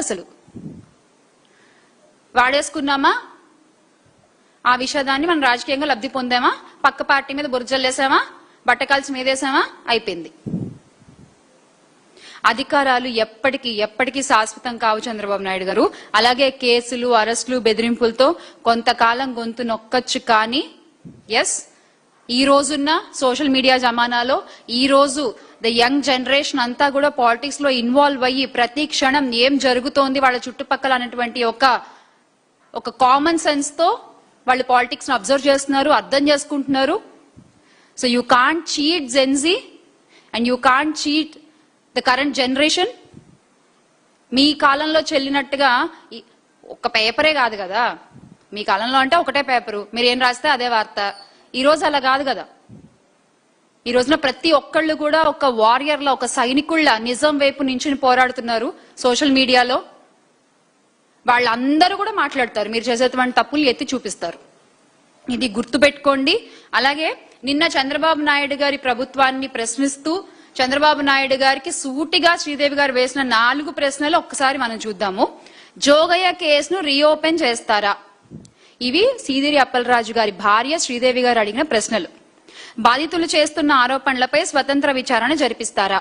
అసలు వాడేసుకున్నామా, ఆ విషయాన్ని మనం రాజకీయంగా లబ్ధి పొందామా, పక్క పార్టీ మీద బుర్జల్లేసామా, బట్టకాల్చి మీదేసామా, అయిపోయింది. అధికారాలు ఎప్పటికీ శాశ్వతం కావు చంద్రబాబు నాయుడు గారు. అలాగే కేసులు, అరెస్టులు, బెదిరింపులతో కొంతకాలం గొంతు నొక్కచ్చు. కానీ ఎస్, ఈ రోజున్న సోషల్ మీడియా జమానాలో ఈ రోజు ద యంగ్ జనరేషన్ అంతా కూడా పాలిటిక్స్ లో ఇన్వాల్వ్ అయ్యి ప్రతి క్షణం ఏం జరుగుతోంది వాళ్ళ చుట్టుపక్కల అనేటువంటి ఒక కామన్ సెన్స్ తో వాళ్ళు పాలిటిక్స్ ను అబ్జర్వ్ చేస్తున్నారు, అర్థం చేసుకుంటున్నారు. So you can't cheat Gen Z and you can't cheat the current generation. మీ కాలంలో చెల్లినట్టుగా ఒక పేపరే కాదు కదా, మీ కాలంలో అంటే ఒకటే పేపరు, మీరు ఏం రాస్తే అదే వార్త. ఈ రోజు అలా కాదు కదా. ఈ రోజున ప్రతి ఒక్కళ్ళు కూడా ఒక వారియర్ల, ఒక సైనికుళ్ళ నిజం వైపు నించుని పోరాడుతున్నారు సోషల్ మీడియాలో. వాళ్ళందరూ కూడా మాట్లాడతారు, మీరు చేసేటువంటి తప్పులు ఎత్తి చూపిస్తారు. ఇది గుర్తుపెట్టుకోండి. అలాగే నిన్న చంద్రబాబు నాయుడు గారి ప్రభుత్వాన్ని ప్రశ్నిస్తూ చంద్రబాబు నాయుడు గారికి సూటిగా శ్రీదేవి గారు వేసిన 4 ప్రశ్నలు ఒక్కసారి మనం చూద్దాము. జోగయ్య కేసును రీఓపెన్ చేస్తారా? ఇవి సీదిరి అప్పలరాజు గారి భార్య శ్రీదేవి గారు అడిగిన ప్రశ్నలు. బాధితులు చేస్తున్న ఆరోపణలపై స్వతంత్ర విచారణ జరిపిస్తారా?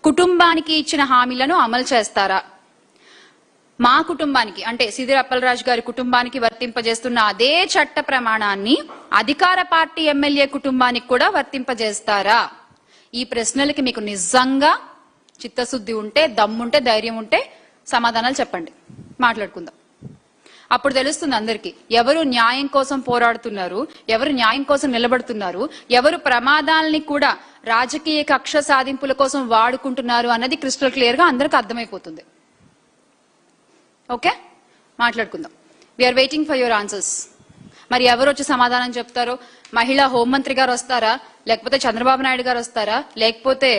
కుటుంబానికి ఇచ్చిన హామీలను అమలు చేస్తారా? మా కుటుంబానికి అంటే సీదిరి అప్పలరాజు గారి కుటుంబానికి వర్తింపజేస్తున్న అదే చట్ట ప్రమాణాన్ని అధికార పార్టీ ఎమ్మెల్యే కుటుంబానికి కూడా వర్తింపజేస్తారా? ఈ ప్రశ్నలకి మీకు నిజంగా చిత్తశుద్ధి ఉంటే, దమ్ముంటే, ధైర్యం ఉంటే సమాధానాలు చెప్పండి, మాట్లాడుకుందాం. అప్పుడు తెలుస్తుంది అందరికీ ఎవరు న్యాయం కోసం పోరాడుతున్నారు, ఎవరు న్యాయం కోసం నిలబడుతున్నారు, ఎవరు ప్రమాదాలని కూడా రాజకీయ కక్ష సాధింపుల కోసం వాడుకుంటున్నారు అన్నది క్రిస్టల్ క్లియర్ గా అందరికి అర్థమైపోతుంది. ఓకే, మాట్లాడుకుందాం. We are waiting for your answers. మరి ఎవరు వచ్చి సమాధానం చెప్తారో? మహిళా హోంమంత్రి గారు వస్తారా, లేకపోతే చంద్రబాబు నాయుడు గారు వస్తారా, లేకపోతే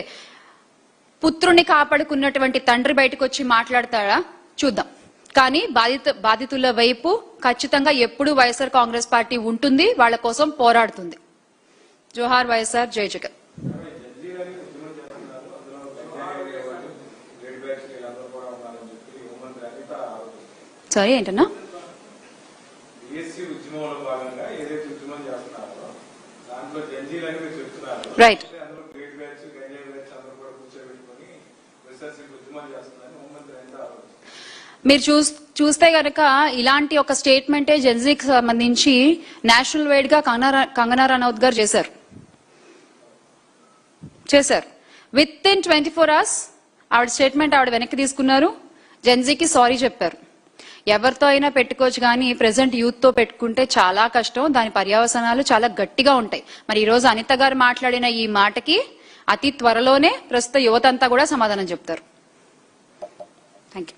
పుత్రుని కాపాడుకున్నటువంటి తండ్రి బయటకు వచ్చి మాట్లాడతారా? చూద్దాం. కానీ బాధితుల వైపు ఖచ్చితంగా ఎప్పుడు వైఎస్ఆర్ కాంగ్రెస్ పార్టీ ఉంటుంది, వాళ్ళ కోసం పోరాడుతుంది. జోహార్ వైఎస్ఆర్, జై జగన్. సారీ ఏంటన్నా? రైట్. మీరు చూస్తే గనక ఇలాంటి ఒక స్టేట్మెంటే జెన్జీకి సంబంధించి నేషనల్ వైడ్ గా కంగనా రనౌత్ గారు చేశారు. విత్ ఇన్ 24 hours ఆవిడ స్టేట్మెంట్ ఆవిడ వెనక్కి తీసుకున్నారు, జెన్జీకి సారీ చెప్పారు. ఎవరితో అయినా పెట్టుకోవచ్చు, కానీ ప్రెసెంట్ యూత్ తో పెట్టుకుంటే చాలా కష్టం, దాని పర్యవసానాలు చాలా గట్టిగా ఉంటాయి. మరి ఈ రోజు అనిత గారు మాట్లాడిన ఈ మాటకి అతి త్వరలోనే ప్రస్తుత యువత అంతా కూడా సమాధానం చెప్తారు. Thank you.